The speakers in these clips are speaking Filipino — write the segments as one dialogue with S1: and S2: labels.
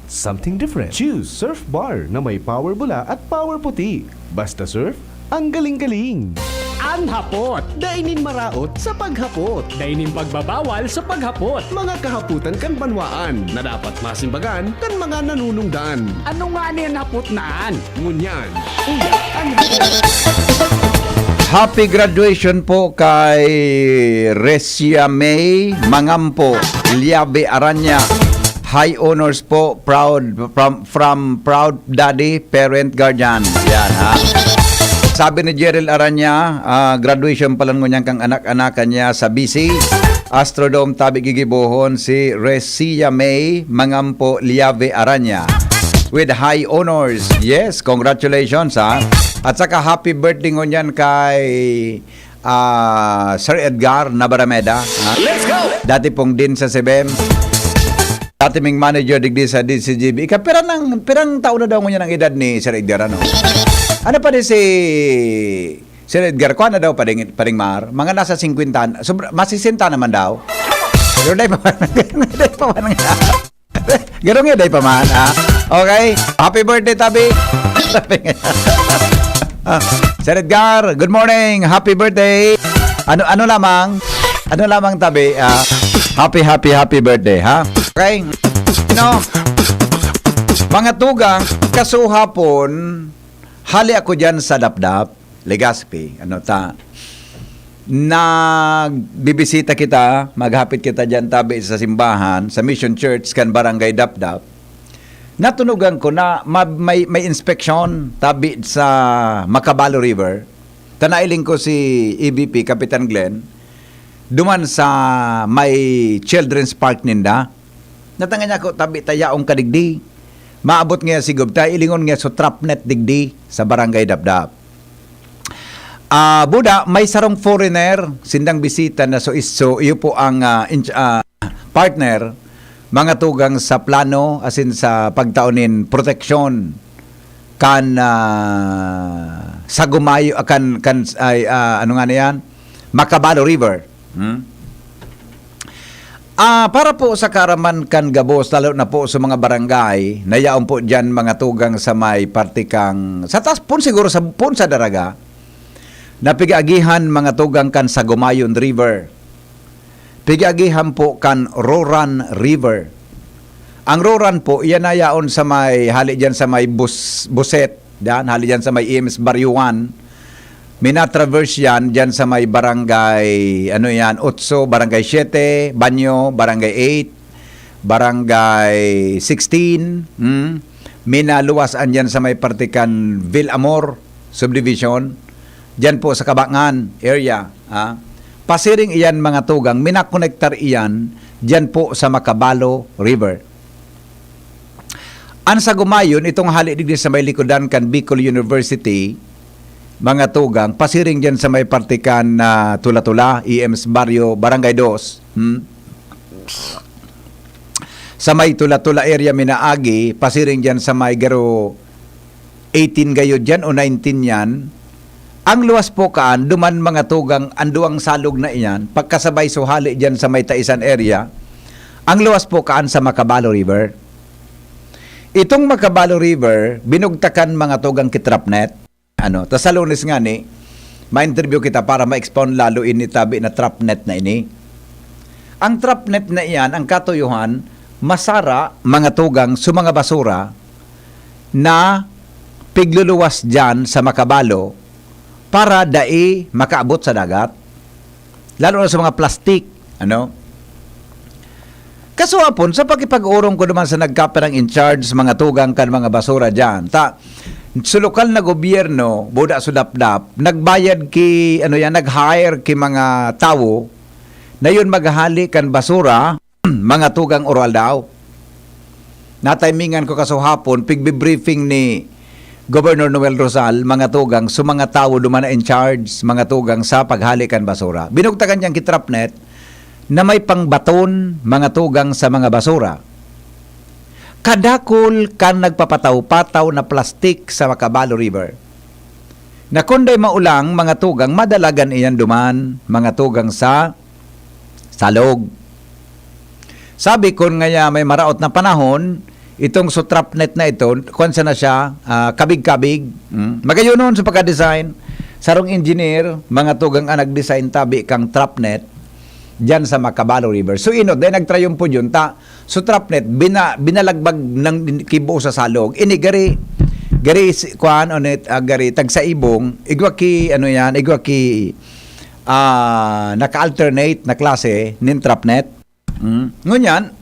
S1: Something different. Choose Surf Bar na may power bula at power puti. Basta surf, ang galing-galing.
S2: Ang hapot.
S1: Dainin maraot sa paghapot.
S2: Dainin pagbabawal sa paghapot.
S1: Mga kahaputan kan banwaan na dapat masimbagan kan mga nanunungdan.
S2: Ano nga niyan hapot naan?
S1: Ngunyan, uya ang
S3: Happy graduation po kay Resia May Mangampo, Liabe Aranya. High honors po, from proud daddy, parent, guardian. Yan ha. Sabi ni Jerel Aranya, graduation pa lang ngunyan kang anak-anakan niya sa BC. Astrodome Tabi Gigibohon si Resia May Mangampo, Liabe Aranya. With high honors. Yes, congratulations ha. At saka happy birthday ngunyan kay Sir Edgar Nabarameda.
S1: Let's go!
S3: Dati pong din sa SEBEM. Dati ming manager digdi sa DCGB. Pirang taon na daw ngunyan ang edad ni Sir Edgar. Ano pa din si Sir Edgar? Kuha na daw paring Mar? Mga nasa 50. Masisinta naman daw. Pero dahi pa man. Ganun nga dahi pa man. Okay. Happy birthday, Tabi. Sir Edgar, good morning. Happy birthday. Ano lamang, Tabi? Happy birthday, ha? Okay. Mga tugang, kasuhapon, hali ako dyan sa Dapdap, Legazpi. Nagbibisita kita, maghapit kita dyan, Tabi, sa simbahan, sa Mission Church, kan Barangay Dapdap. Natunugan ko na may inspection, Tabi, sa Macabalo River. Tanailing ko si EBP, Kapitan Glenn, duman sa may children's park ninda. Natanga niya ko, Tabi, tayaong kadigdi. Maabot nga sigub, ilingon nga so trapnet digdi sa Barangay Dapdap. Buda, may sarong foreigner, sindang bisita na so iyo po ang partner, mga tugang sa plano, asin sa pagtaunin proteksyon kan sa gumayo ano nga na yan? Macabalo River. Para po sa karaman kan gabos, lalo na po sa mga barangay, nayaon po dyan mga tugang sa may partikang, sa taas po siguro sa Daraga, napigagihan mga tugang kan sa Gumayon River. Pigagihan po kan Roran River. Ang Roran po, iyan nayaon sa may, hali dyan sa may Buset, hali dyan sa may EMS Baryuan. Minatraverse yan dyan sa may barangay, 8, barangay 7, Banyo, barangay 8, barangay 16, minaluwasan dyan sa may partikan Villamor subdivision, dyan po sa Kabangan area. Pasiring iyan mga tugang, minakonektar iyan dyan po sa Macabalo River. An sa Gumayon, itong hali digdi sa may likodan kan Bicol University, mga tugang, pasiring dyan sa may partikan na Tula-Tula, EMS Barrio, Barangay 2. Sa may Tula-Tula area minaagi, pasiring dyan sa may garo 18 gayo dyan o 19 yan. Ang luwas po kaan, duman mga tugang, anduang salog na iyan, pagkasabay suhali dyan sa may Taisan area, ang luwas po kaan sa Macabalo River. Itong Macabalo River, binugtakan mga tugang kitrapnet. Tas sa Lunes nga ni, ma-interview kita para ma-expound lalo ini Tabi na trapnet na ini. Ang trapnet na iyan, ang katuyuhan, masara mga tugang sa mga basura na pigluluwas dyan sa Macabalo para dai makaabot sa dagat. Lalo na sa mga plastik. Kasuhapon, sa pagkipag-urong ko naman sa nagkaperang in charge mga tugang kan mga basura dyan. Sa lokal na gobyerno, buda sa Dapdap, nagbayad nag-hire ki mga tao na yun maghali kan basura, mga tugang oral daw. Natimingan ko kasuhapon, pigbe-briefing ni Governor Noel Rosal, mga tugang, sa mga tao dumana in charge, mga tugang sa paghali kan basura. Binugtakan niyang kitrapnet na may pangbaton, mga tugang sa mga basura. Kadakol kan nagpapataw-pataw na plastik sa Macabalo River. Na kunday maulang mga tugang, madalagan iyan duman, mga tugang sa salog. Sabi ko nga may maraot na panahon, itong Sutrapnet na ito, kung na siya, kabig-kabig. Magayon nun sa pagka-design, sarong engineer, mga tugang nag-design tabi kang Trapnet, dyan sa Macabalo River. So inod, dahil nagtrayon po yun, Sutrapnet, binalagbag ng kibo sa salog, gari kuan onet gari tag sa ibong igwa ki naka-alternate na klase nin Trapnet. Ngunyan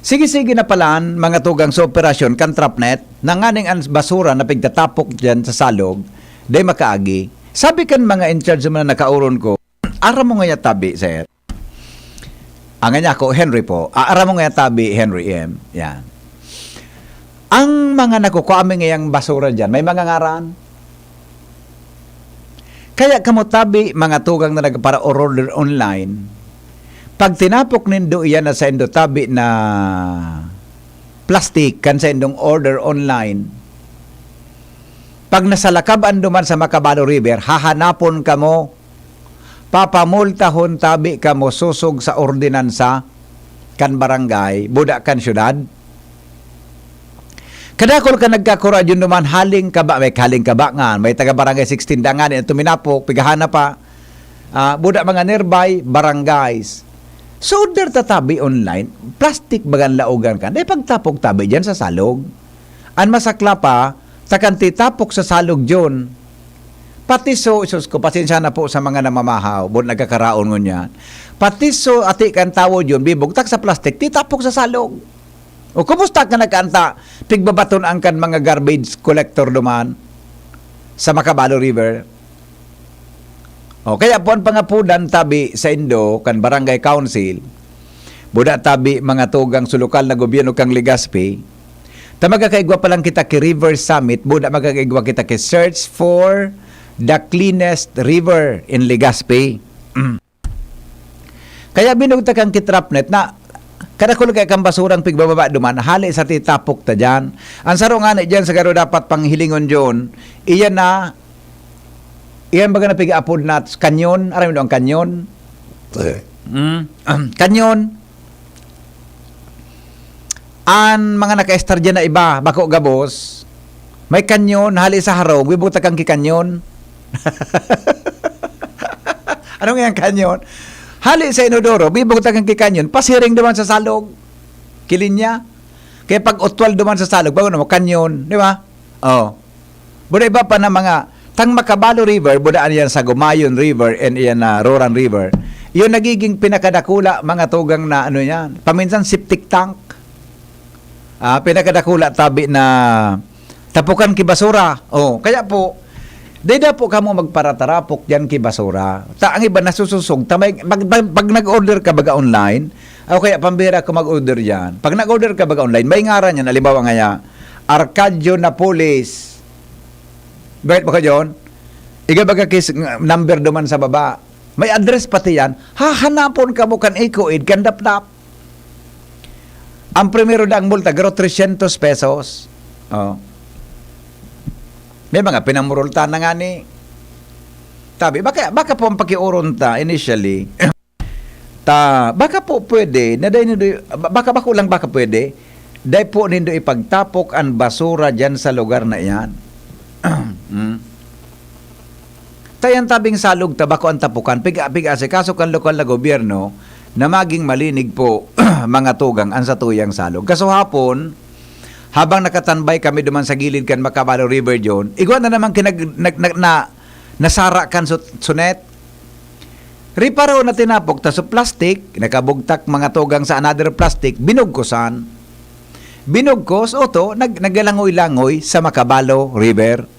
S3: sige na palan mga tugang sa operasyon kan Trapnet nanganing ang basura na pigtatapok diyan sa salog day makaagi. Sabi kan mga in charge man nakauron ko, ara mo nga tabi sir. Ang nga ko Henry po. Ara mo nga tabi Henry M. Yan. Ang mga nakukuha ngayang basura dyan, may mga ngaran. Kaya kamutabi mga tugang na nagpara order online, pag tinapok nindo iyan na sa indo tabi na plastic kan sa indong order online, pag nasalakab ando man sa Macabalo River, hahanapon kamo, papamultahon tabi kamo susog sa ordinansa kan barangay, buda kan syudad. Kadakol ka nagkakura yun naman haling kaba, may haling kaba nga, may taga barangay 16 dangan, tuminapok, pigahana pa, buda mga nearby barangays. So, der tatabi online, plastic bagan laugan ka, dahil pagtapok tabi dyan sa salog. An masakla pa, takanti tapok sa salog dyan. Pati so, isus ko, pasensya na po sa mga namamahaw, buda nagkakaraon ngunyan. Pati so, ati kan tawo dyan, bibugtak sa plastic, titapok sa salog. O kumusta ka nagkanta? Pigbabaton ang kan mga garbage collector duman sa Macabalo River. O kaya po ang pangapudan tabi sa Indo kan Barangay Council. Buda tabi mga tugang sulukal na gobyerno kang Legazpi. Ta magkakaigwa pa lang kita ki River Summit, buda magkakaigwa kita ki Search for the Cleanest River in Legazpi. Kaya binugta kang kitrapnet na kada kung kay kang basurang pigbababa duman, hali sa titapok ta dyan. Ang saro nga na dyan sa garo dapat panghilingon dyan, iyan baga na piga-apod na kanyon, aram mo ang kanyon? Kanyon. Ang mga naka-estar dyan na iba, bako gabos, may kanyon, hali sa harong, wibuta kang kikanyon. Ano nga yung kanyon? Hali sa inodoro, bibugta kang kikanyon, pasiring duman sa salog. Kilinya. Kaya pag utwal duman sa salog, bago naman, kanyon. Di ba? Oh. Buda iba pa na mga, tang Macabalo River, budaan yan sa Gumayon River and yan na Roran River. Yun nagiging pinakadakula, mga tugang na ano yan. Paminsan septic tank. Pinakadakula tabi na tapukan ki basura. Oh, kaya po, dahil po kamo magparatarapok dyan ki basura. Ang iba nasususog. Pag nag-order ka baga online, o kaya pambira ka mag-order dyan. Pag nag-order ka baga online, may ngaran yan. Halimbawa nga Arcadio Napoles. Bakit ba ka dyan? Igabaga kis number duman sa baba. May address pati yan. Hahanapon ka mo kan ikoid, kan dap-dap. Ang primero daang multa, garo 300 pesos. Oh. May mga pinamurulta na nga ni. Tabi, baka po ang pakiuron ta initially. Baka po pwede, baka pwede, dahil po nindo ipagtapok ang basura dyan sa lugar na yan. Tayan tabing salog, tabako ang tapukan, piga-piga kaso kan lokal na gobyerno na maging malinig po mga tugang ang satuyang salog. Kaso hapon, habang nakatanbay kami duman sa gilid kan Macabalo River John, igwa na naman nasara kan sunet. Riparo na tinapok ta sa plastic, nakabugtak mga tugang sa another plastic, binugkosan. Binugkos, oto, nagalangoy-langoy sa Macabalo River.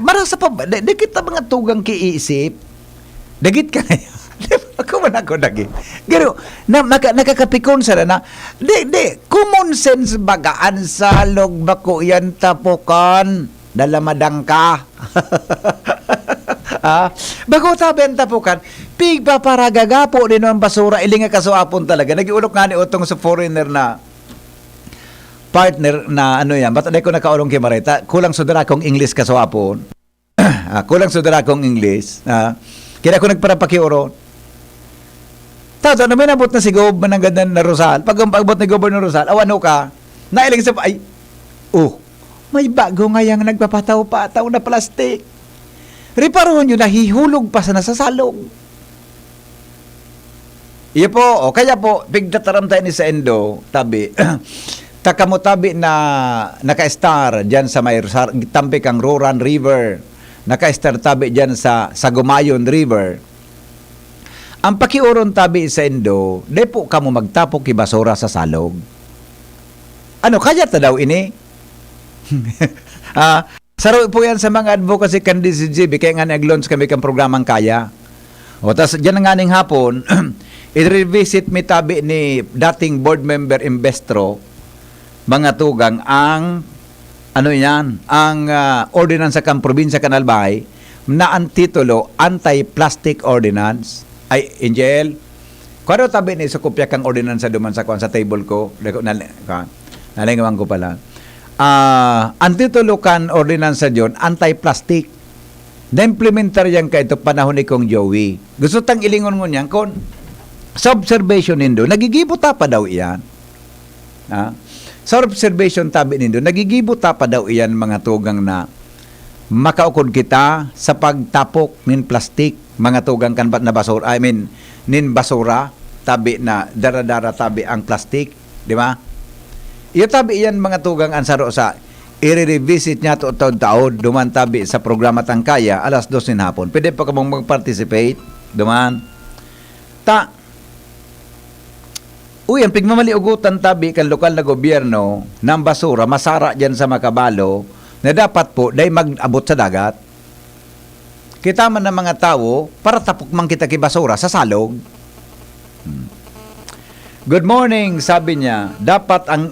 S3: Marasa pa ba? Di kita mga tugang kiisip. Dagit ka na yan. Ako man ako dagi. Pero nakakapikon sa na. Common sense bagaan sa log bako yan tapukan. Dalamadang ka. Bako tabi ang tapukan. Pigpa para gagapo din ang basura. Ilinga kasuapon talaga. Nagiulok nga ni utong sa foreigner na partner na ano yan. Ba't ko nakaulong kay Marita? Kulang sudara kong English kasuapon. Kulang sudara kong English. Kaya ako nagparapakiuro. Tato, na may nabot na si Gob ng ganda na Rosal. Pag ang pagbot ni Gobernador Rosal, awano ka, nailing sa, ay, may bago nga yung nagpapataw-pataw na plastic. Reparoon nyo, nahihulog pa sa nasasalong. Iyo po, kaya po, pigdataram tayo ni sa Endo, tabi, takamo tabi na naka-star dyan sa may tampi kang Roran River, naka-star tabi dyan sa Gumayon River. Ang pakiuron tabi sa Indo, di po kamo magtapok ibasura sa salog. Ano, kaya ta daw ini? Saro po yan sa mga advocacy candidates si GB, kaya nga nag-launch kami kang programang kaya. O, tas dyan nga ning hapon, i-revisit mi tabi ni dating board member Investro, mga tugang, ang, ano yan, ang ordinance kang probinsya Kanalbay, na ang titulo, Anti-Plastic Ordinance. Ay, Angel, kung tabi ni sa kopya kang ordinansa duman sa table ko, nalingawan ko pala. Ang titulo kan ordinansa dyan, anti-plastic. Na-implementar yan ka ito panahon ni Kong Joey. Gusto tang ilingon mo niyan, kung sa observation nindo, nagigibuta pa daw iyan. Sa observation tabi nindo, nagigibuta pa daw iyan mga tugang na makaukod kita sa pagtapok nin plastic, mga tugang kan na basura, nin basura, tabi na dara-dara tabi ang plastic, di ba? Iyo tabi yan mga tugang ansaro sa i-revisit niya to taon-taon, duman tabi sa programa Tangkaya, alas 2 ng hapon. Pwede pa kamong mag-participate, duman. Ang pigmamaliugutan tabi kan lokal na gobyerno ng basura, masara dyan sa Makabalo, na dapat po, dahil mag-abot sa dagat, kita man ng mga tao, para tapok man kita kibasura sa salog. Good morning, sabi niya, dapat ang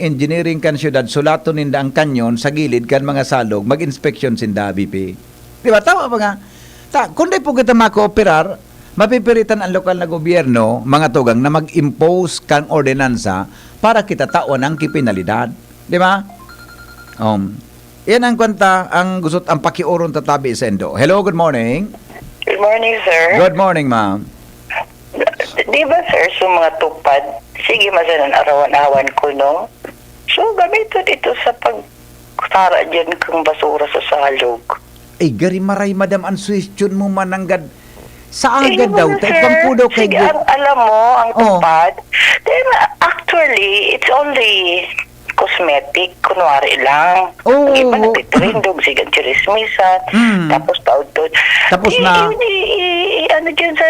S3: engineering kan syudad, sulato ninda ang kanyon sa gilid kan mga salog, mag-inspection sinda, BP. Di ba? Tama ba nga? Kung di po kita makooperar, mapipiritan ang lokal na gobyerno, mga tugang, na mag-impose kang ordinansa para kita tawan ang kipinalidad. Di ba? Yan ang kwenta, ang gusot, ang pakiuron tatabi sa Endo. Hello, good morning.
S4: Good morning, sir.
S3: Good morning, ma'am.
S4: Di ba, sir, sa mga tupad, sige, masanan arawan-awan ko, no? So, gamitin ito sa pagsara dyan kang basura sa salog.
S3: Ay, gari maray, madam, ang question mo mananggad. Sa
S4: Sige
S3: agad daw,
S4: mo,
S3: tayo
S4: sir.
S3: pampudaw kay
S4: Sige, alam mo, ang
S3: Oh.
S4: tupad, then, actually, it's only cosmetic, kunwari lang.
S3: Oh.
S4: Ang iba nagtitrindog, sigang chirismisan, tapos paudod.
S3: Tapos na-
S4: ano dyan sa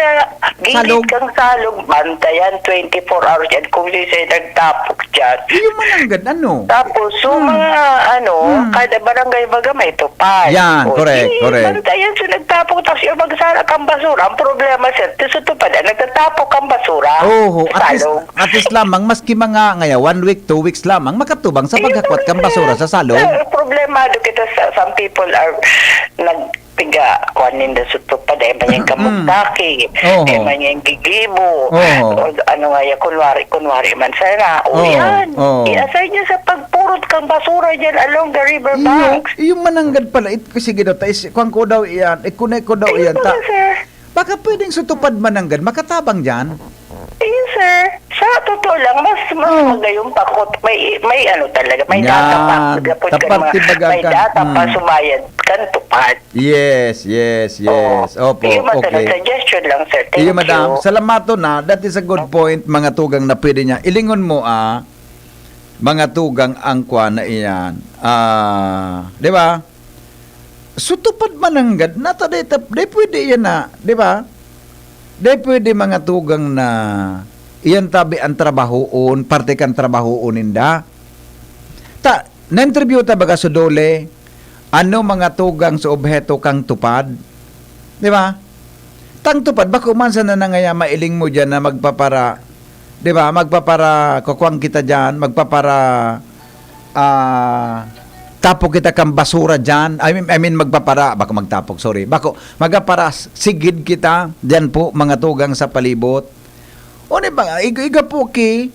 S4: gilid
S3: Salog.
S4: kang salog, bantayan, 24 hours yan, kung sisay nagtapok dyan.
S3: Yung mananggad, ano?
S4: Tapos, so mga, kada barangay baga may tupad.
S3: Yan, correct, correct.
S4: Bantayan, so nagtapok, tapos yung magsara kang basura. Ang problema, sir, sa tupad, nagtatapok kang basura.
S3: Oh,
S4: sa salog.
S3: at least lamang, maski mga ngaya, 1 week, 2 weeks lamang, makatubang sa pagkakwat kang basura sa salog.
S4: Problemado kita sa some people are nagpiga kuanin da sa tupad ay manyang kamugtaki
S3: Oo.
S4: ay manyang gigibo
S3: Oo.
S4: o ano nga ya kunwari man sana o
S3: Oo.
S4: yan
S3: Oo.
S4: i-assign niya sa pagpurot kang basura dyan along the river banks.
S3: Yung mananggad pala, sige daw, kung ko daw iyan, ikunay ko daw iyan,
S4: Sir.
S3: baka pwedeng sutupad mananggad, makatabang dyan.
S4: Ayun, sir. Sa totoo lang, mas magayong pakot. May ano talaga, may
S3: Yan.
S4: data pa. Dapat ka
S3: Tapat
S4: mga-
S3: tibaga
S4: may
S3: ka.
S4: data pa sumayad kan tupad.
S3: Yes. Opo,
S4: Iyo,
S3: okay.
S4: suggestion lang, sir. Thank
S3: Iyo, madam.
S4: you.
S3: Salamato na. That is a good point, mga tugang na pwede niya. Ilingon mo, mga tugang ang kwa na iyan. Di ba? Sutupad mananggad. Nata, di pwede yan na. Di ba? Di pwede mga tugang na iyan tabi ang trabahoon, parte kan trabahoon ninda. Na-interview ta baga sa dole, ano mga tugang sa obheto kang tupad? Di ba? Tang tupad, bako man sa nanangaya mailing mo dyan na magpapara, di ba? Magpapara, kukwang kita dyan, magpapara, tapok kita kang basura dyan. I mean magpapara, bako magtapok, sorry. Bako, magpapara, sigid kita, dyan po, mga tugang sa palibot. O di ba, iga po ki,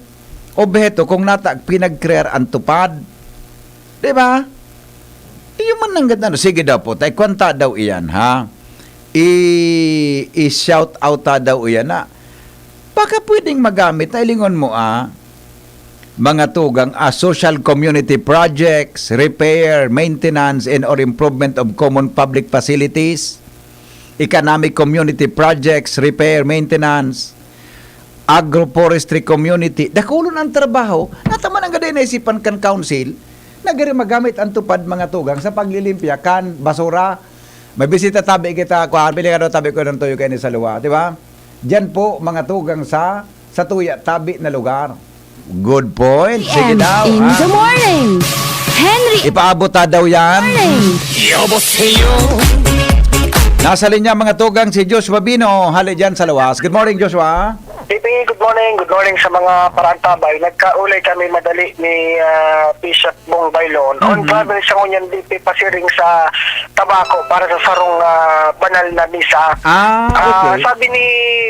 S3: obheto, kung nata, pinag-create ang tupad. Di ba? Yung man ng ganda. Sige daw po, tayo, kwanta daw iyan, ha? I-shout out daw iyan na, baka pwedeng magamit, ilingon mo mga tugang social community projects, repair, maintenance, and or improvement of common public facilities, economic community projects, repair, maintenance, agroforestry community. Dakulon ang trabaho. Nataman ang gada naisipan kan council, nagari magamit ang tupad mga tugang sa paglilimpya kan basura. May bisita tabi kita, kuhaan, pili ka daw tabi ko ng tuyo kayo sa luwa, di ba? Diyan po mga tugang sa tuya tabi na lugar. Good point. Sige
S5: And
S3: daw.
S5: in the morning, Henry
S3: Ipaabot daw yan.
S5: morning.
S3: Nasa linya mga tugang si Joshua Bino. Hali dyan sa lawas. Good morning, Joshua.
S6: PP, good morning. Good morning sa mga parantabay. Nagkaulay kami madali ni Bishop Bong Bailon. On travel siya ngunyan DP pasiring sa tabako para sa sarong banal na misa.
S3: Okay.
S6: Sabi ni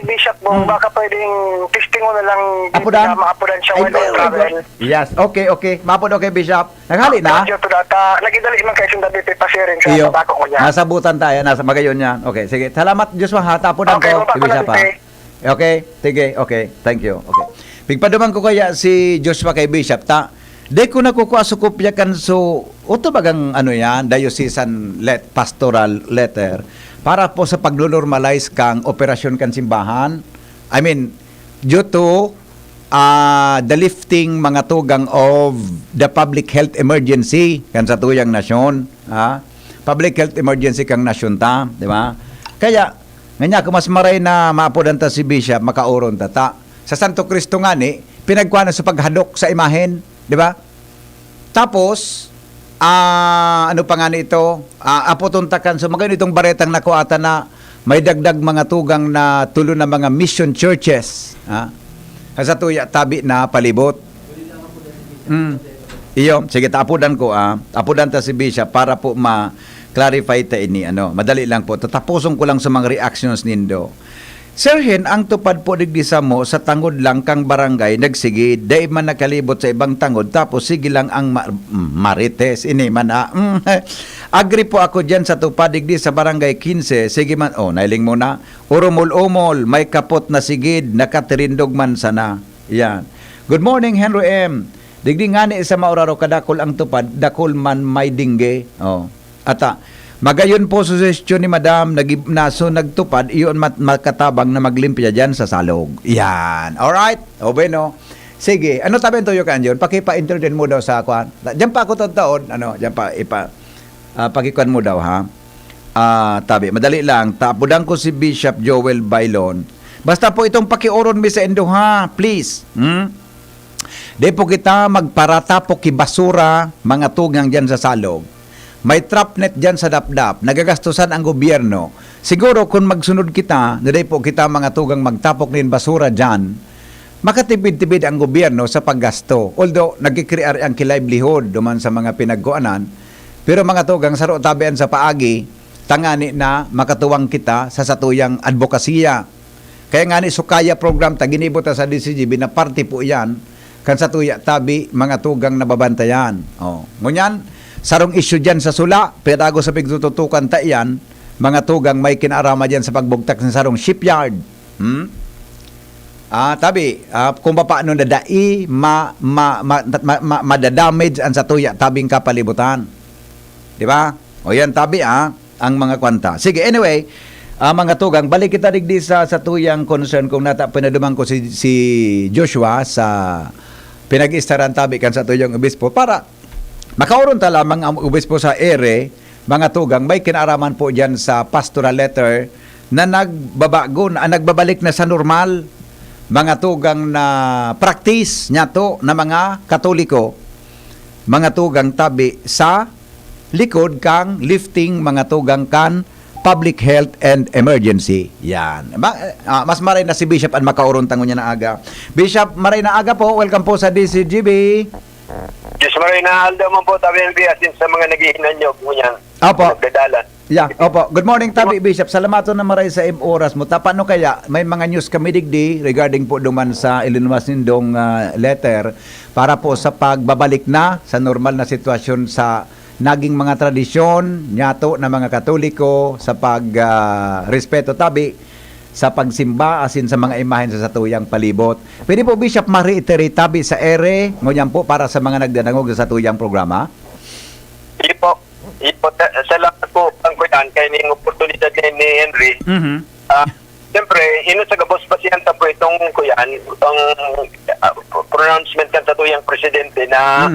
S6: Bishop Bong, baka pwedeng testing mo na lang
S3: Apudan?
S6: na maapudan siya
S3: Ay,
S6: when on travel.
S3: Yes. Okay. Mapod okay, Bishop. Naghali na?
S6: Thank you to that. Nagidali man kayo sa DP pasiring sa
S3: Iyo.
S6: tabako ngunyan.
S3: Nasa butan tayo. Nasa magayon yan. Okay. Sige. Salamat, Joshua. Ha. Tapunan
S6: Okay,
S3: ko.
S6: baba
S3: Si
S6: ko na,
S3: Bishop, ha.
S6: Tite.
S3: Okay. Sige. Okay. Thank you. Okay. Pigpaduman ko kaya si Joshua kay Bishop. Di ko na kukuha sukupya kan so uto bagang diocesan pastoral letter para po sa pagno-normalize kang operasyon kan simbahan. I mean, due to the lifting mga tugang of the public health emergency kan sa tuyang nasyon, public health emergency kang nasyon di ba? Kaya nganya ko mas maray na maapudan ta si Bishop makauron ta. Sa Santo Cristo nga ni pinagkuha na sa paghadok sa imahen, di ba? Tapos ano pa nga nito? Apotuntakan so magayon itong baretang nakuata na may dagdag mga tugang na tulo na mga mission churches, sa tuya tabi na palibot. Iyo, sige apudan ko apudan ta si Bishop para po clarify ta ini madali lang po tatapusong ko lang sa mga reactions nindo. Sirhin, ang tupad po digdisa mo sa tangod lang kang barangay nagsigid dai man nakalibot sa ibang tangod tapos sige lang ang marites ini man agree po ako diyan sa tupad digdi sa barangay 15 sige man nailing mo na urumol-umol may kapot na sigid nakatirindog man sana yan. Good morning, Henry M. Digdi nga ni sa mauraro kadakol ang tupad dakol man may dingge magayon po suggestion ni Madam nagtupad iyon makatabang na maglimpya dyan sa salog. Yan. Alright? O bueno. Sige. Ano tabi tuyo ka yun? Pakipa-entertain mo daw sa akuan. Diyan pa ako taon. Diyan pa pakikuan mo daw ha. Tabi. Madali lang. Tapudang ko si Bishop Joel Bailon. Basta po itong pakiuron mi sa endo ha. Please. Di po kita magparata po kibasura mga tugang dyan sa salog. May trap net dyan sa dapdap, nagagastusan ang gobyerno. Siguro kung magsunod kita, naday po kita mga tugang magtapok nin basura dyan, makatipid-tipid ang gobyerno sa paggasto. Although, nagkikrear ang kilivelihood duman sa mga pinagkuanan, pero mga tugang saro tabian sa paagi, tangani na makatuwang kita sa satuyang advokasya. Kaya nga ni Sukaya program, taginibot sa DCGB na party po yan, kan satuya tabi mga tugang nababantayan. Ngunyan, sarong issue dyan sa sula, pedago sa pagtututukan ta yan, mga tugang may kinarama dyan sa pagbugtak ng sarong shipyard. Tabi, kung paano na dai, madadamage ang satuya, tabing kapalibutan. Di ba? O yan, tabi ang mga kwanta. Sige, anyway, mga tugang, balik kita digdi sa tuyang concern kung pinadumang ko si Joshua sa pinag-istaran tabi kan sa tuyang obispo para makauron ta lamang ang obispo sa ere, mga tugang, may kinaraman po dyan sa pastoral letter na nagbabalik na sa normal, mga tugang na practice niya to na mga Katoliko, mga tugang tabi sa likod kang lifting mga tugang kan public health and emergency. Yan. Mas maray na si Bishop ang makauron tango niya na aga. Bishop, maray na aga po. Welcome po sa DCGB.
S6: Diyos maray na alda mo po tabi ng biyas din sa mga naghihinan nyo ngunyan.
S3: Opo.
S6: Nagdadalan.
S3: Yeah, opo. Good morning, Tabi Bishop. Salamato na maray sa oras mo. Paano kaya may mga news kami digdi regarding po duman sa ilinumas nindong letter para po sa pagbabalik na sa normal na sitwasyon sa naging mga tradisyon nyato na mga Katoliko sa pagrespeto tabi sa pagsimba asin sa mga imahen sa satuyang palibot. Pwede po Bishop ma-reiterate tabi sa ere ngunyan po para sa mga nagdanangog sa satuyang programa?
S7: Ipo, salamat po ang kuyan kay ning oportunidad ni Henry. Siyempre, sa gabos pasyenta po itong kuyan, ang pronouncement kan sa tuyang presidente na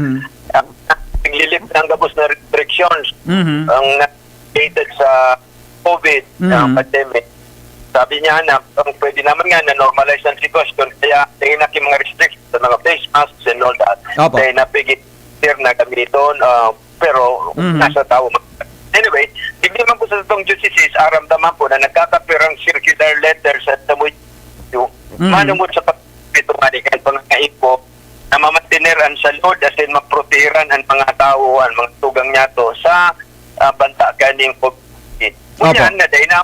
S7: naglilip ng gabos na restrictions ang related sa COVID na pandemic. Sabi niya na ang pwede naman nga na normalize ang sitwasyon kaya nakinak yung mga restrictions sa mga face masks and all that.
S3: Opo.
S7: Kaya napigit na gamiton pero nasa tao. Anyway, hindi man po sa itong diocese, aramdaman po na nagkakapirang circular letter sa tamoy manumot sa pagpituman kahit pangain po na mamantineran sa Lord as in maprotehiran ang mga tao, ang mga tugang niya to sa banta ganing COVID. Kunyan na dahil na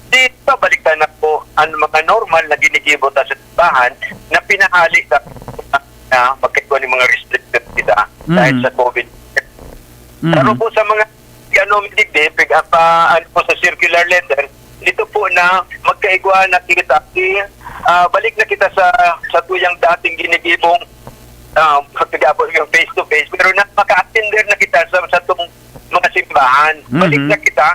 S7: di babalikan na po ang mga normal na ginikibot sa simbahan na pinahali na magkagawa ng mga restricted kita dahil sa COVID. Pero po sa mga midigdi, ano po sa circular letter, dito po na magkaigwa na kita, balik na kita sa tuyang dating ginigibong pagkagabot yung face-to-face, pero na maka-attender na kita sa itong mga simbahan. Balik na kita,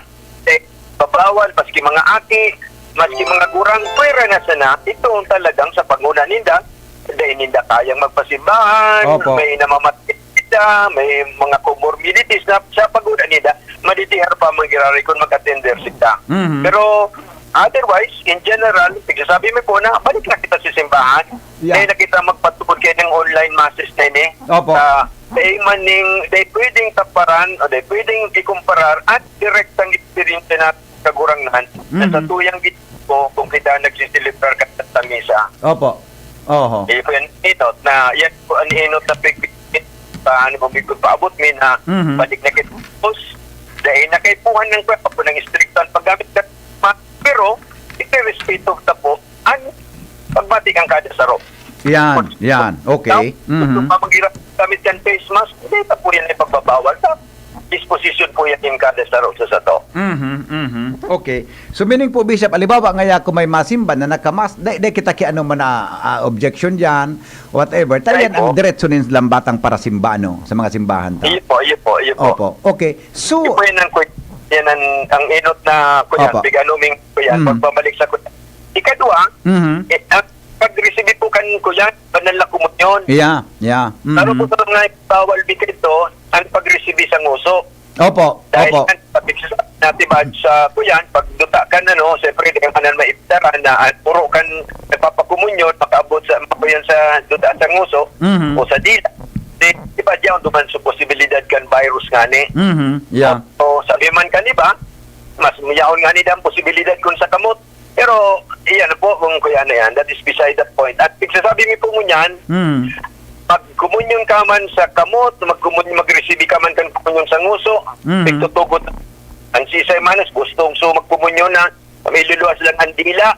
S7: babawal, maski mga aki, maski mga kurang, pwera na sana, ito talagang sa panguna ninda, dahil ninda kayang magpasimbahan, may namamatid nila, may mga comorbidities na sa panguna ninda, maditihar pa magirari kung mag-attender sila. Pero, otherwise, in general, sabi mo po na, balik na kita sa simbahan, dahil na kita magpatubod kayo ng online masses na ini, dahil pwedeng taparan, o dahil pwedeng ikumparar at direktang experience na kagurangnan na sa tuyang gito kung kita nagsisilibrar ka sa misa.
S3: Opo. Oho.
S7: Yan po yan inot na yan po ang inot na pigpigpit paano mo paabot min na balik na kitapos dahil nakaipuhan ng kwepa po ng istriktan paggamit ka pero iti-respeto ta po ang pagbatik ang kada sarop.
S3: Yan. Okay.
S7: Kung maghirap gamit yan face mask, hindi ta po yan ay pagbabawal ta. Disposition po yan yung kada sarop sa sato.
S3: Okay. So meaning po Bishop, alibawa ngaya kung may masimba na nakamas, dahil kita ano man na objection dyan, whatever, talayan ang diretso ng lambatang para simba, sa mga simbahan ta.
S7: Iyo po.
S3: Opo. Okay. So,
S7: Iyo po yan ang inot na kuyan, biganuming kuyan, pagbabalik sa kuyan. Ikadua, pag-receive po kan kuyan, banal na komunyon.
S3: Yeah.
S7: Pero po sa mga bawal bigito, ang pag-receive sa nguso.
S3: Opo.
S7: Dahil natin ba sa kuyan, pag duta ka na, siyempre, di ka na maiptaran na puro kan nagpapakumunyon, makaabot sa kuyan sa duta sa nguso, o sa dila. Di ba diyan duman sa posibilidad kan virus nga ni?
S3: Yeah.
S7: So, sabi man ka ni ba, mas mayaon nga ni ang posibilidad kun sa kamot. Pero, iyan po, kung kuya na yan, that is beside that point. At pagsasabi mi po mo niyan, magkumunyon ka man sa kamot, mag-receive ka man kan kumunyon sa nguso, pagtutugot ang sisay manas, gustong so magkumunyon na may luluwas lang ang dila.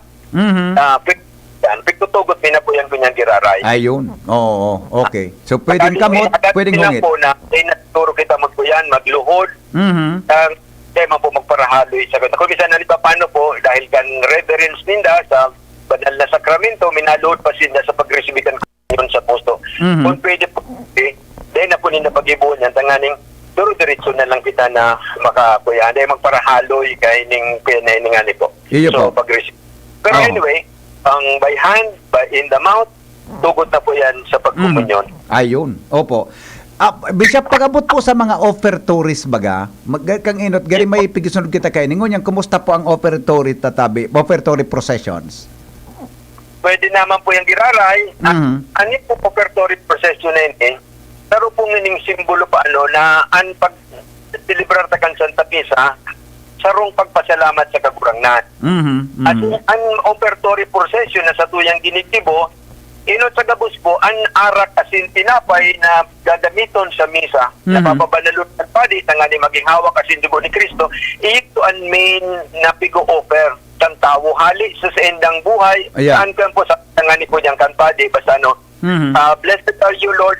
S7: Pagtutugot mi na po yan kunyang giraray.
S3: Ayun. Oo. Okay. So, pwedeng kamot, pwedeng hungit.
S7: po na, naturo kita magkuyan, magluhod, tema po magparahaloy sa kung minsan na paano po dahil kan reverence ninda sa banal na sakramento minaluhod pa sinda sa pag-receive kan yun sa posto. Kung pwede po dahil na po ninda pag-ibuon yan tanganing duro-diretso na lang kita na makakuya dahil magparahaloy kay ning pinay po. So pag-receive. Pero anyway, ang by hand, in the mouth, tugot na po yan sa pagkumunyon.
S3: Ayun. Opo. Bishop, pag-abot po sa mga offertories baga, kang inot, gari may pigisunod kita kayo. Ngunyan, kumusta po ang offertory processions?
S7: Pwede naman po yung giraray. Ano po offertory procession na yun pero po ngining simbolo pa na ang pag-delibrar ta kan Santa Misa, sarong pagpasalamat sa kagurangnan. At ang offertory procession na sa tuyang ginitibo, inot sa gabos po, ang arak asin tinapay na gagamiton sa misa, na papabanalun ng padi, tangani maging hawak asin dugo ni Kristo, ito ang main na pigo-offer ng tao hali sa endang buhay. Saan kan po sa tangani po niyang kanpadi, basta blessed are you, Lord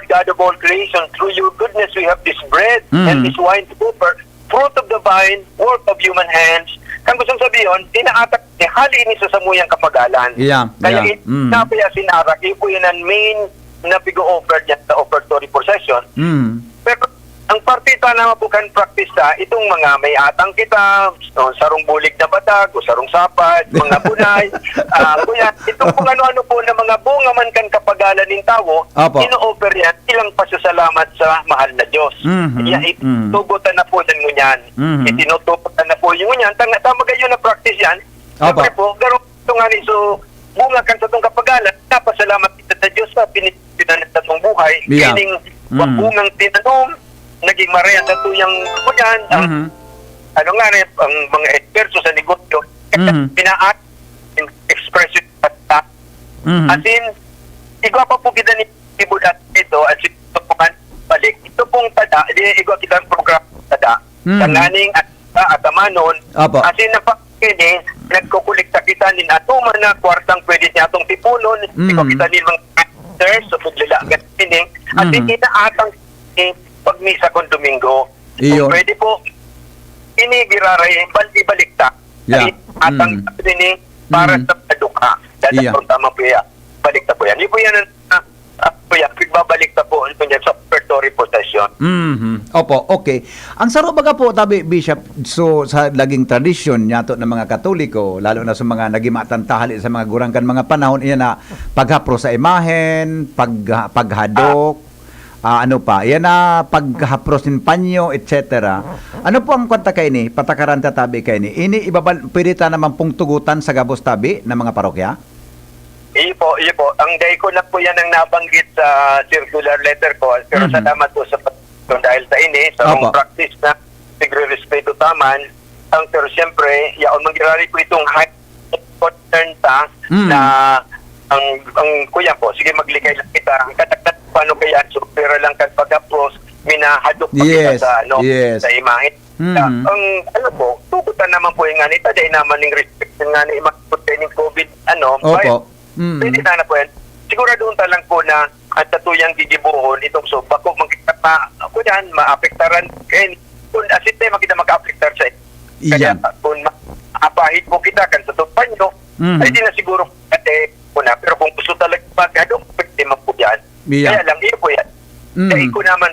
S7: God of all creation, through your goodness we have this bread and this wine to offer, fruit of the vine, work of human hands, kang ang gustong sabihin, inaatak niya, hali ni sa samuyang kapagalan.
S3: Yeah,
S7: Kaya
S3: yeah. Mm.
S7: inapaya sinarak, ipo yun ang main na pigo-offer niya sa offertory procession.
S3: Mm.
S7: Pero ang partita na mapukan practice itong mga may atang kita, sarong bulig na batag, o sarong sapad, mga bunay, kuya, itong kung ano-ano po na mga bunga man kan kapagalan ng tao,
S3: Apo.
S7: ino-offer yan ilang pasasalamat sa mahal na Diyos.
S3: Mhm.
S7: Itugutan na po yan ngunyan.
S3: Mhm.
S7: Itinutugutan na po yung ngunyan. Tama kayo na practice yan.
S3: Apo.
S7: Siyempre po, garo ito nga ni so, bunga kan sa itong kapagalan, napasalamat kita sa Diyos sa pinitinan sa itong buhay.
S3: Yeah.
S7: Kining
S3: Mhm.
S7: bungang tinanom, naging marayan sa tuyang kunyan,
S3: Mhm.
S7: ano nga rin, ang mga eksperto sa negosyo,
S3: Mhm.
S7: pinaat, expression at
S3: Mhm.
S7: as in, igwa pa po kita ni Ibudat ito, at ito po kan balik. Ito pong tada, igwa kita ang program tada,
S3: Mhm.
S7: kanganing at atamanon,
S3: Apo.
S7: as in, napakini, nagkukulikta kita nin atuman na kwartang pwede niya atong tipunon, igwa
S3: Mhm.
S7: kita nin mga actors, so paglalagat ini, at
S3: Mhm.
S7: kita atang pagmisa kong Domingo.
S3: Iyon.
S7: Kung pwede po, ini giraray, ibalik ta.
S3: Yeah.
S7: Atang ini para
S3: Mm.
S7: sa paduka.
S3: Yeah.
S7: Kung tama po yan, balik ta po yan. Hindi po yan, babalik ta po yan sa offertory possession.
S3: Mhm. Opo, okay. Ang saro baga po tabi Bishop, so sa laging tradisyon yato ng mga Katoliko, lalo na sa mga nagimatan-tahali sa mga gurangkan mga panahon iyan na paghapro sa imahen, paghadok, ano pa, yan na paghapros ng panyo, etc. Ano po ang kwanta kay ni? Patakaran tatabi kay ni. Ini pwede ta naman pong tugutan sa gabos tabi ng mga parokya?
S7: Iyo po. Ang day ko na po yan ang nabanggit sa circular letter ko. Pero
S3: Mhm.
S7: salamat po sa pagkakataon dahil sa ini, sa
S3: Opo.
S7: mga practice na sigre-respeto taman. Pero siyempre, yaon mangyari po itong high concern ta
S3: Mhm.
S7: na ang kuya po, sige magligay lang kita. Ang kataktat paano kaya, so pero lang kan pag-approach, minahadok pa
S3: Yes,
S7: kita sa,
S3: yes.
S7: sa imahe.
S3: Mhm.
S7: Ang po, tugutan naman po yung nga nito, dahil naman yung restriction nga ni ng COVID,
S3: Opo. Mhm.
S7: pwede na po yan. Siguro doon lang po na at tatuyang gigibuhon itong so bako magkita pa ako yan maapektaran kaya kung asite makita maka-apektar sa kaya
S3: Iyan.
S7: kung maapahid po kita kan sa tupanyo
S3: Mhm.
S7: ay di na siguro ate po na pero kung gusto talaga maghadong pwede man po yan
S3: Iyan.
S7: kaya lang iyo po yan
S3: Mhm.
S7: kaya ko naman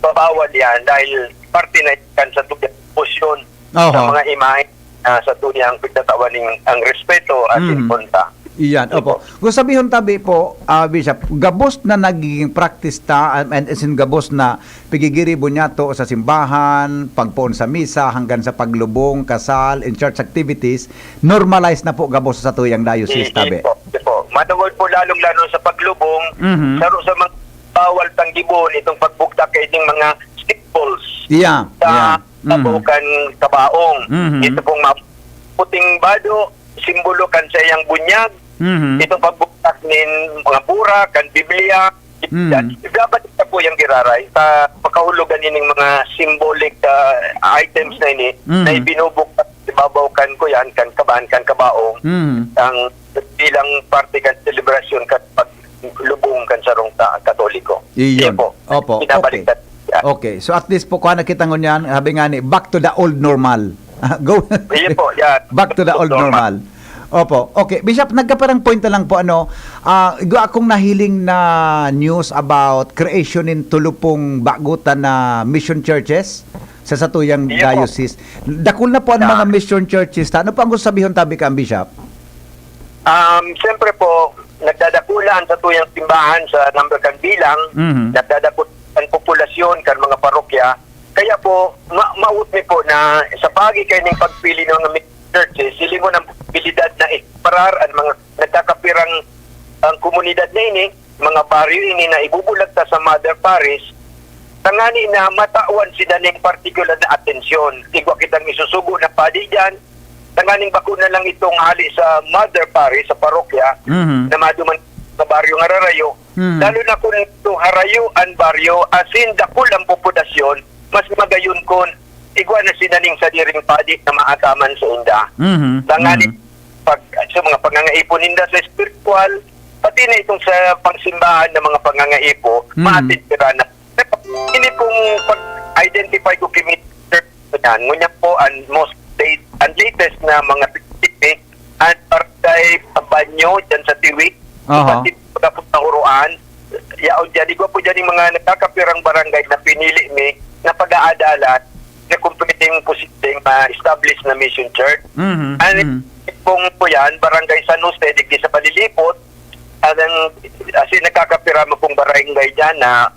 S7: babawal yan dahil parte na kan sa tuyang posyon sa
S3: Oho.
S7: mga imahe sa tuyang pagtatawaning ang respeto at
S3: Mhm.
S7: impunta.
S3: Iyan, opo. Kung sabihin tabi po, Bishop, gabos na nagiging practice ta, and as in gabos na pigigiribo niya to sa simbahan, pagpoon sa misa, hanggang sa paglubong, kasal, and church activities, normalized na po gabos sa tuyang diocese tabi.
S7: Hindi po. Manungod po lalong-lalo sa paglubong,
S3: Mhm.
S7: saro sa mga bawal tanggibon, itong pagbukta kay itong mga stick balls
S3: Iya, iya.
S7: sa tabukan kabaong.
S3: Mhm.
S7: Ito pong puting bado, simbolo kan sa iyang bunyag,
S3: Mhm.
S7: itong pagbuktak nin mga bura, kan Biblia,
S3: Mhm.
S7: dapat ito po yung giraray sa makahulugan ining mga symbolic items na ini
S3: Mhm.
S7: na ibinubuktak, ibabaw kan ko yan, kan kabahan, kan kabaong,
S3: Mhm.
S7: ang bilang parte kan celebration kan paglubong kan sarong Katoliko.
S3: Iyon.
S7: po.
S3: Opo,
S7: Pinabaliktad.
S3: Okay, so at least po kuha nakita ngon yan, habi nga ni, back to the old normal. Go.
S7: Iyon po, yan.
S3: Back to the old normal. Opo. Okay. Bishop, nagkaparang point na lang po akong nahiling na news about creation in tulupong bagutan na mission churches sa satuyang
S7: Iya po.
S3: diocese. Dakul na po ang mga mission churches. Ano pa ang gusto sabihin tabi ka, Bishop?
S7: Siyempre po, nagdadakulan sa tuyang simbahan sa number kan bilang,
S3: Mhm.
S7: nagdadakulan ang populasyon kan mga parokya. Kaya po, maut mi po na sa pagi kayo ng pagpili ng mga churches, sili mo ng posibilidad na iparar ang mga nagkakapirang ang komunidad na ini, mga baryo ini na ibubulag ta sa mother parish, tangani na matawan sila ng particular na atensyon. Igwa kitang isusugo na padi dyan, tanganing bakuna lang itong hali sa mother parish, sa parokya,
S3: Mhm.
S7: na maduman sa baryo nga Harayo.
S3: Mhm.
S7: Lalo na kung ito Harayo ang baryo, asin dakul ang populasyon, mas magayon kon igwa na sinaning sa diring padi na maataman sa inda.
S3: Mhm.
S7: Tangani pag sa mga pangangaipo ninda sa spiritual, pati na itong sa pangsimbahan ng mga pangangaipo,
S3: Mhm.
S7: maatid sila na. Ini pong pag-identify ko kimi yan, ngunyan po ang most ang latest na mga PCP at barangay Banyo dyan sa Tiwi.
S3: Aha.
S7: Pati po na Huruan. Yaon dyan, igwa po dyan yung mga nakakapirang barangay na pinili ni na pag-aadalan na kumpleting posibleng establish na mission church.
S3: Mhm.
S7: And kung po yan, barangay San Jose, digdi sa Palilipot, kasi nakakapira mo pong barangay dyan na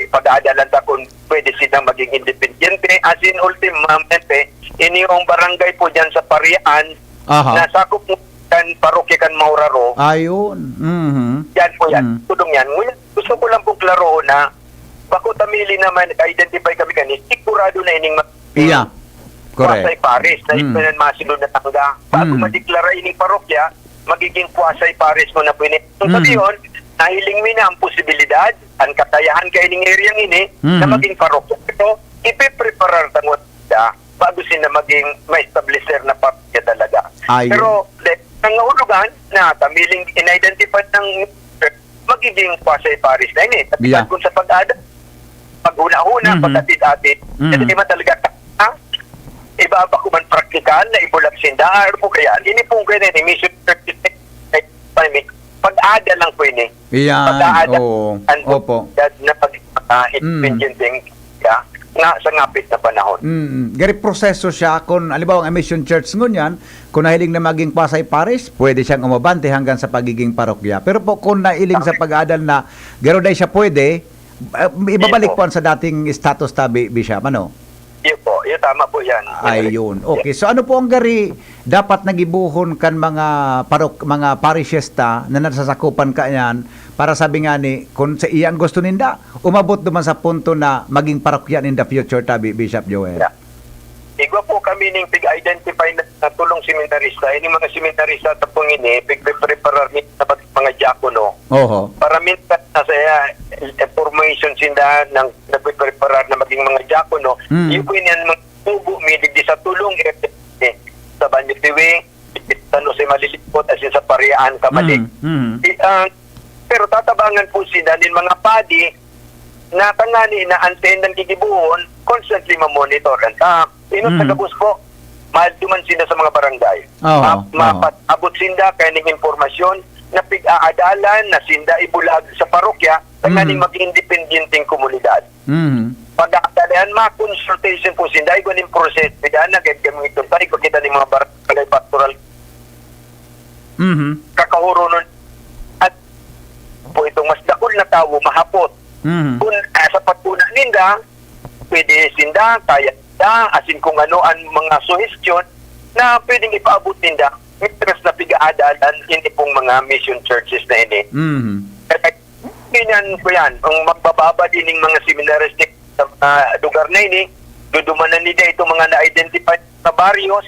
S7: pag-aadalan ta kung pwede sila maging independiente. As in, ultimamente, ini yung barangay po dyan sa Parian,
S3: Aha.
S7: na sakop mo kan parokya kan Mauraro.
S3: Ayun. Mhm.
S7: Yan po yan. Tulong yan. Ngunit gusto ko lang pong klaro na bako tamili naman, identify kami kanis, sigurado na ining
S3: Iya.
S7: Puasay
S3: Correct.
S7: Paris na ipanan masilod na tangga. Bago
S3: Mm.
S7: madeklara ining parokya, magiging Puasay Paris mo na po ini. So sabi yun, nahiling mi na ang posibilidad, ang katayahan kay ining area ini na maging parokya. Pero ipipreparar tangot siya bago sila maging ma-establisher na parokya talaga.
S3: Ayun.
S7: Pero nangahulugan na tamiling in-identify ng magiging Puasay Paris na ini. Tapi
S3: Yeah.
S7: kung sa pag-ada, pag-una-una, pag-atid-atid, kasi di man talaga iba ba ko man praktikal na ibulag sindar po kaya ini po kaya ni mission pag-ada lang po ini
S3: Iyan.
S7: pag-ada
S3: Oo. Opo.
S7: na pag-independent nga sa ngapit na panahon.
S3: Gari proseso siya kung alibaw ang Mission Church ngunyan, kung nahiling na maging Pasay Paris, pwede siyang umabante hanggang sa pagiging parokya. Pero po kung nahiling sa pag-aadal na garo day siya pwede, ibabalik po sa dating status tabi Bishop, ano?
S7: Yun po, yun tama po yan.
S3: Ayun. Okay. So ano po ang gari dapat nagibuhon kan mga mga parishesta na nasasakupan ka yan para sabi nga ni kung sa iyang gusto ninda umabot duman sa punto na maging parokya in the future tabi Bishop Joel.
S7: Yeah. Igwa po kami ning pig-identify na tulong seminarista. Ini mga seminarista tapong ini, pig-preparar ni sa mga diakono.
S3: Oho.
S7: Para minsan na saya formation sinda ng nagpe-preparar na maging mga diakono, yung po yan mga tubo midig di sa tulong sa Banyo Tiwi, sa Jose Malilipot, as in sa Pariaan, Kamalik. Pero tatabangan po sila ng mga padi na tangani na anten ng gigibuhon, constantly ma-monitor. Inot sa gabos po, maduman sila sa mga barangay.
S3: Oo,
S7: Abot sinda kaning impormasyon na pig-aadalan na sinda ibulag sa parokya tanganing maging independenteng komunidad. Pag-aadalan, ma-consultation po sinda, iguaning process nila na kahit kami ito tayo, kung kita ng mga barangay pastoral kakahuro nun at po itong mas dakol na tao mahapot. Kung sa pagpuna ninda, pwede sinda, kaya sinda, asin kung ano ang mga suhestyon na pwedeng ipaabot ninda interest na piga-adalan hindi pong mga mission churches na ini. Ganyan ko yan, ang magbababa din ng mga seminaristic sa lugar na ini, dudumanan nila itong mga na-identify na baryos,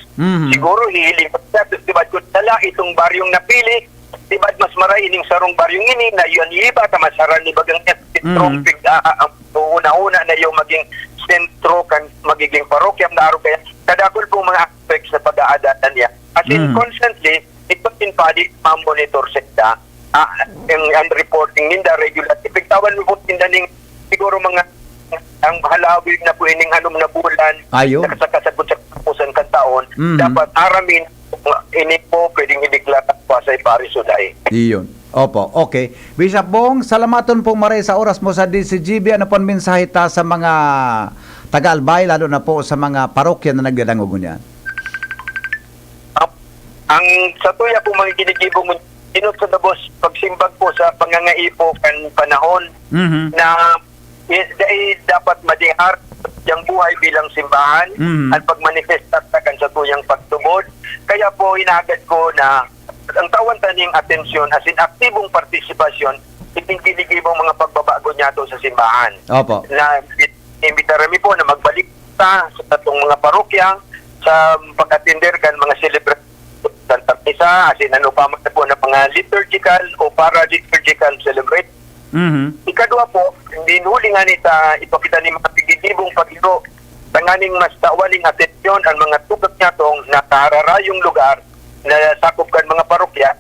S7: siguro hihiling pa siya, diba ko tala itong baryong napili, diba mas maray ining sarong baryong ini na yun iba, tamasaran ni bagang sentrong una-una na yung maging sentro kan magiging parokya na araw kaya kadakol po mga aspects na pag-aadalan niya. As in, constantly, ito pinpadi ma-monitor sila ang reporting ninda regular. Ipigtawan mo po tinda ning siguro mga ang halawig na po ining anom na bulan nakasakasabot sa kapusan kan taon dapat aramin ini po pwedeng ideklara pa sa Paris Uday.
S3: Iyon. Opo, okay. Bishop Bong, salamaton pong maray sa oras mo sa DCGB. Ano pong mensahe ta sa mga taga-albay, lalo na po sa mga parokya na nagdadangog niyan?
S7: Ang sa tuya po mga ginigibong inot sa dabos pagsimbag po sa pangangaipo kan panahon na dapat madihar yung buhay bilang simbahan at pagmanifestakan sa tuyang pagtubod. Kaya po inagad ko na ang tawan taning atensyon as in aktibong partisipasyon itingiligibong mga pagbabago niya to sa simbahan.
S3: Opo.
S7: Na imbitarami po na magbalik sa tatong mga parokya sa pag-attender kan mga celebration Santa Misa, as in ano pa man po na mga liturgical o para-liturgical celebrate. Ikadua po, dinhuli nga nita ipakita ni mga pigidibong pagiro tanganing mas tawaling atensyon ang mga tugat niya tong nakararayong lugar na sakop kan mga parokya.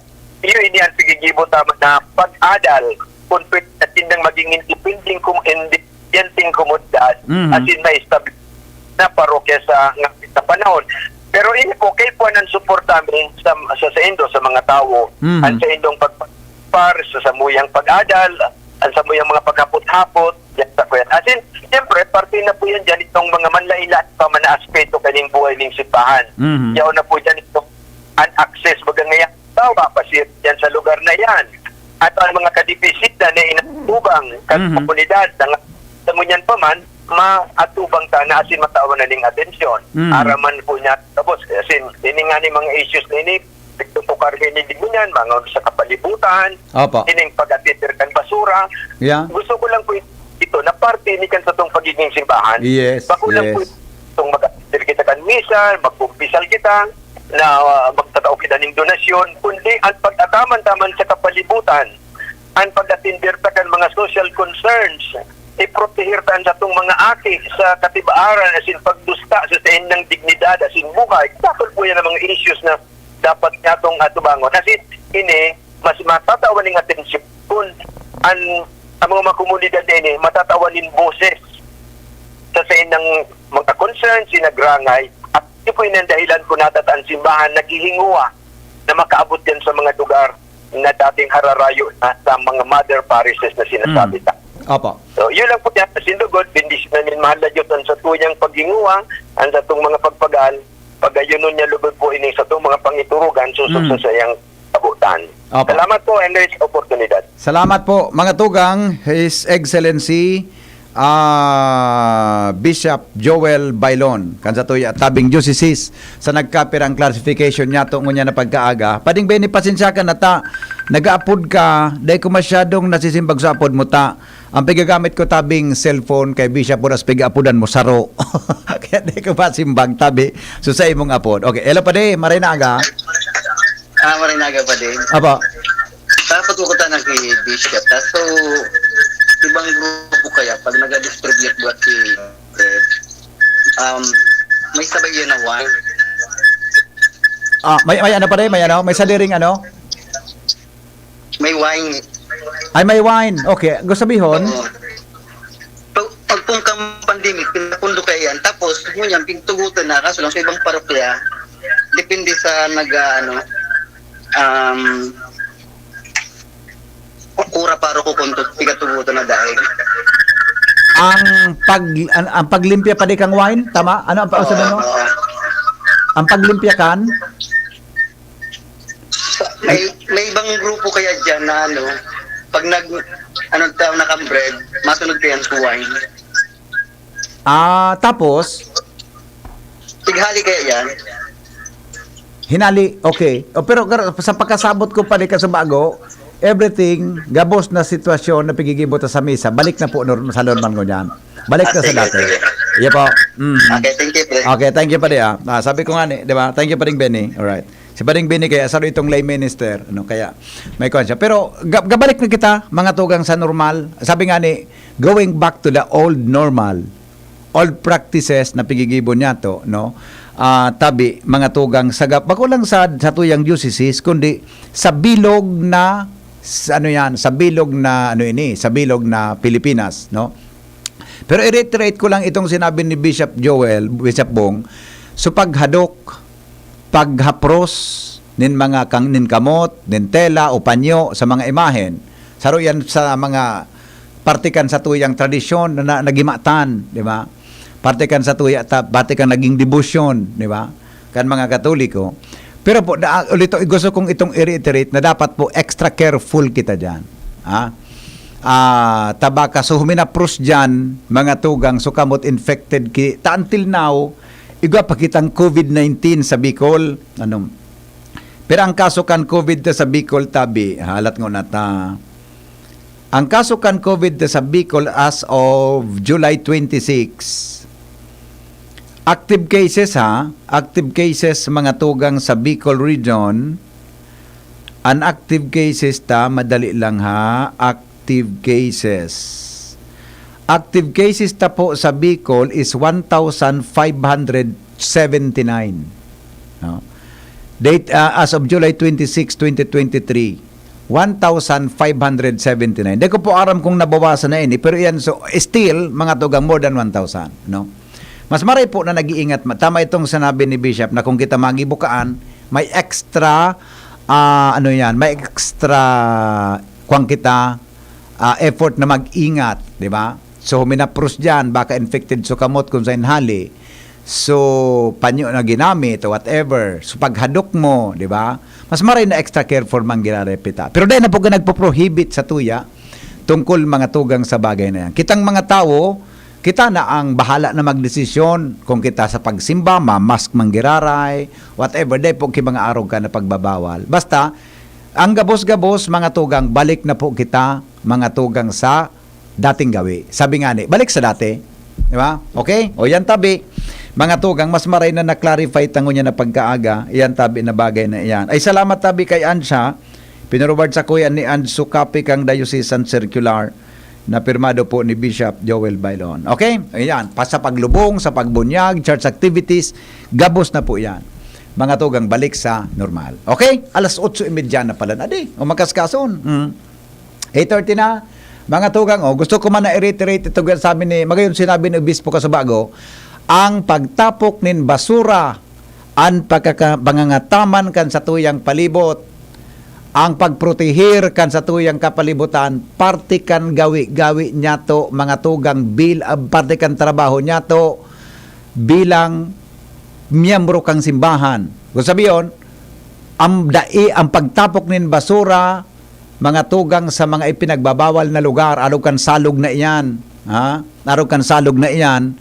S7: Iyo ini ang pigigibo tama na pag-adal kung pwede na tindang maging independent komunidad as in may establish na parokya sa ngapit na panahon. Pero ini po, kay po ang suporta mi sa indo, sa mga tao, ang sa indong pagpar, sa samuyang pag-adal, ang samuyang mga paghapot-hapot, yan sa kuyan. As in, siyempre, parte na po yan dyan itong mga manlaila pa man na aspeto kaning buhay ng simbahan. Yaw na po dyan itong unaccess, baga ngayon, tawa pa siya yan sa lugar na yan. At ang mga kadibisita na inatubang komunidad, tamunyan pa man, maatubang ta na asin matawan na ning atensyon. Araman po niya, tapos, asin, ini nga ni mga issues na ini, pagtupukar ni Digunyan, mga sa kapalibutan,
S3: Opo.
S7: ining pag-atitir kan basura.
S3: Yeah.
S7: Gusto ko lang po ito, na parte ni kan sa itong pagiging simbahan.
S3: Yes,
S7: Bakulang po
S3: yes.
S7: itong mag-atitir kita kan misa, magpumpisal kita, na magtatao kita ng donasyon, kundi ang pag-ataman-taman sa kapalibutan, ang pag-atindir ta kan mga social concerns, iprotehirtan sa itong mga aki sa katibaaran, asin pagdusta sa sain ng dignidad, asin buhay. Dapat po yan ang mga issues na dapat niya itong atubangon. Asin, ini, mas matatawan ng atensyon kung ang mga komunidad ini, matatawanin boses sa sain ng mga concerns, sinagrangay, at ito po yun ang dahilan kung natataan simbahan, naghihinguha na makaabot yan sa mga lugar na dating hararayo na sa mga mother parishes na sinasabi ta.
S3: Opo.
S7: So, yun lang po yan. Sindugod, bindis na nin mahal na Diyos ang sa tuyang paghinguha, ang sa itong mga pagpagal, pag-ayunon niya lugod po ini sa itong mga pangiturugan, susok sa sayang kabutan.
S3: Opo.
S7: Salamat po, Henry, sa oportunidad.
S3: Salamat po mga tugang, His Excellency Bishop Joel Bailon kansa tuya tabing diocese sa nagkapirang clarification niya tungo niya na pagkaaga. Pading beni pasensya ka na ta nagaapod ka dahil ko masyadong nasisimbag sa apod mo ta. Ang pigagamit ko tabing cellphone kay Bishop Boras pigaapodan mo saro. Kaya di ko pasimbag tabi so sa imong apod. Okay, hello pa de, marinaga.
S8: Marinaga pa din.
S3: Apa?
S8: Dapat ko na kay Bishop. So, ibang grupo kaya pag nag-distribute buat si may sabay yun na wine.
S3: May ano pa de, may ano, may saliring ano?
S8: May wine.
S3: Ay may wine. Okay, gusto sabihin?
S8: Pag pong pandemic, pinapundo kaya yan. Tapos, yun yan, pintugutan na. Kaso lang sa ibang parokya, depende sa kura paro ko kung pigatugutan na dahil.
S3: Ang paglimpya pa di kang wine, tama? Ano ang sabi mo? Ang paglimpya kan?
S8: May ibang grupo kaya dyan na pag nakambread, masunog kayan sa wine.
S3: Tapos,
S8: Tighali kaya yan?
S3: hinali, okay. Pero sa pagkasabot ko pa di ka sa bago, everything, gabos na sitwasyon na pigigibot sa misa, balik na po sa normal ko dyan. Balik na sa dati. Iya po.
S8: Okay, thank you, pre.
S3: Okay, thank you pa di sabi ko nga ni, di ba? Thank you pa rin, Benny. Alright. Si Pading Benny kaya saro itong lay minister, kaya may konsya. Pero gabalik na kita mga tugang sa normal. Sabi nga ni, going back to the old normal, old practices na pigigibon niya to, tabi mga tugang sagap bako lang sa tuyang diocese kundi sa bilog na sa bilog na sa bilog na Pilipinas, Pero i-reiterate ko lang itong sinabi ni Bishop Bishop Bong, so paghadok, paghapros nin mga nin kamot, nin tela o panyo sa mga imahen. Saro yan sa mga partikan sa tuyang tradisyon na nagimatan, di ba? Partikan sa tuya, partikan naging debosyon, di ba? Kan mga Katoliko. Pero po, ulito, gusto kong itong i-reiterate na dapat po extra careful kita dyan. Tabaka, so huminapros dyan, mga tugang, so kamot infected until now, igwa pa kitang COVID-19 sa Bicol. Pero ang kaso kan COVID sa Bicol, tabi, halat ngo na ta. Ang kaso kan COVID sa Bicol as of July 26, active cases mga tugang sa Bicol region. Unactive cases madali lang active cases. Active cases po sa Bicol is 1,579. Date as of July 26, 2023. 1,579. Di ko po aram kung nabawasan na ini, pero yan, so still mga tugang more than 1,000, Mas maray po na nag-iingat. Tama itong sinabi ni Bishop na kung kita magibukaan, may extra may extra kung kita effort na mag-ingat, di ba? So minapros diyan baka infected so kamot kung sa inhali. So panyo na ginamit o whatever. So paghadok mo, di ba? Mas maray na extra careful man ginarepita. Pero dahil na po ka nagpo-prohibit sa tuya tungkol mga tugang sa bagay na yan. Kitang mga tao, kita na ang bahala na magdesisyon kung kita sa pagsimba, mamask manggiraray, whatever, dahil po mga araw ka na pagbabawal. Basta, ang gabos-gabos, mga tugang, balik na po kita, mga tugang sa dating gawi. Sabi nga ni, balik sa dati. Di ba? Okay? O yan tabi. Mga tugang, mas maray na na-clarify tango niya na pagkaaga, yan tabi na bagay na iyan. Ay salamat tabi kay Ansha, pinarubad sa kuya ni Ansu Kapi kang Diocesan Circular na pirmado po ni Bishop Joel Bailon. Okay? Ayan. Sa paglubong, sa pagbunyag, church activities, gabos na po yan. Mga tugang balik sa normal. Okay? Alas 8:30 na pala na di. O makaskason. 8:30 na. Mga tugang, gusto ko man na i-reiterate ito sabi ni, magayon sinabi ni Obispo Kasabago, ang pagtapok nin basura, ang pangangataman kan sa tuyang palibot, ang pagprotehir kan sa tuyang kapalibutan, parte kan gawi-gawi nyato mga tugang parte kan trabaho nyato bilang miyembro kang simbahan. Kung sabiyon, ang pagtapok nin basura, mga tugang sa mga ipinagbabawal na lugar, araw kan salog na iyan, araw kan salog na iyan,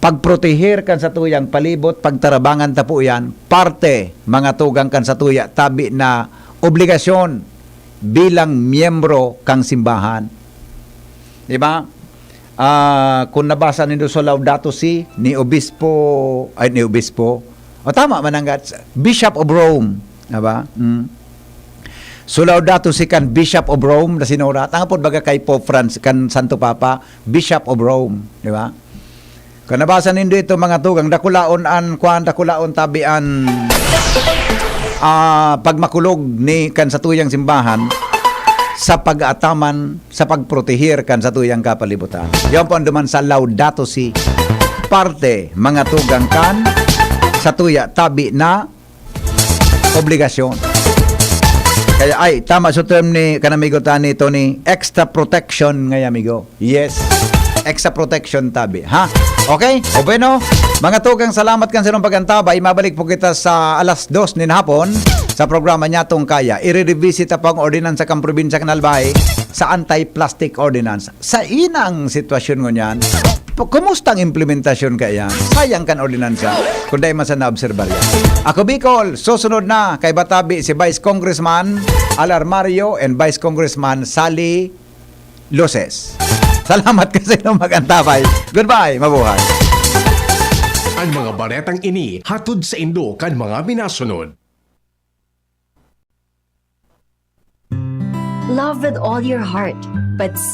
S3: pagprotehir kan sa tuyang palibot, pagtarabangan ta po yan, parte mga tugang kan sa tuya, tabi na obligasyon bilang miyembro kang simbahan. Di ba? Kung nabasa nindo sa Laudato Si ni Obispo, tama mananggat, Bishop of Rome, di ba? So Laudato Si kan Bishop of Rome na sinurat, ang po baga kay Pope Francis kan Santo Papa, Bishop of Rome, di ba? Kung nabasa nindo ito mga tugang, dakulaon tabian pagmakulog ni kan sa tuyang simbahan sa pag-ataman sa pagprotehir kan sa tuyang kapalibutan. Yan po ang duman sa Laudato Si, parte mga tugang kan sa tuya tabi na obligasyon. Kaya ay tama sa term ni kanamigo tani ito ni extra protection ngay amigo. Yes, extra protection tabi, ha? Okay? O bueno, mga tugang, salamat kan sa inyong pagantabay. Mabalik po kita sa alas 2 nin hapon sa programa niya Tong Kaya. I-revisit pa ang ordinansa kang probinsya ng Albay sa anti-plastic ordinance. Sa inang sitwasyon ngo niyan, kumusta ang implementasyon kaya? Sayang kan ordinansa kung dahil man sa naobserbar yan. Ako Bicol, susunod na kay Batabi si Vice Congressman Alar Mario and Vice Congressman Sally Loses. Salamat kasi nung magantabay. Goodbye, mabuhay.
S9: Ang mga baretang ini hatod sa Indo kan mga minasunod.
S5: Love with all your heart, but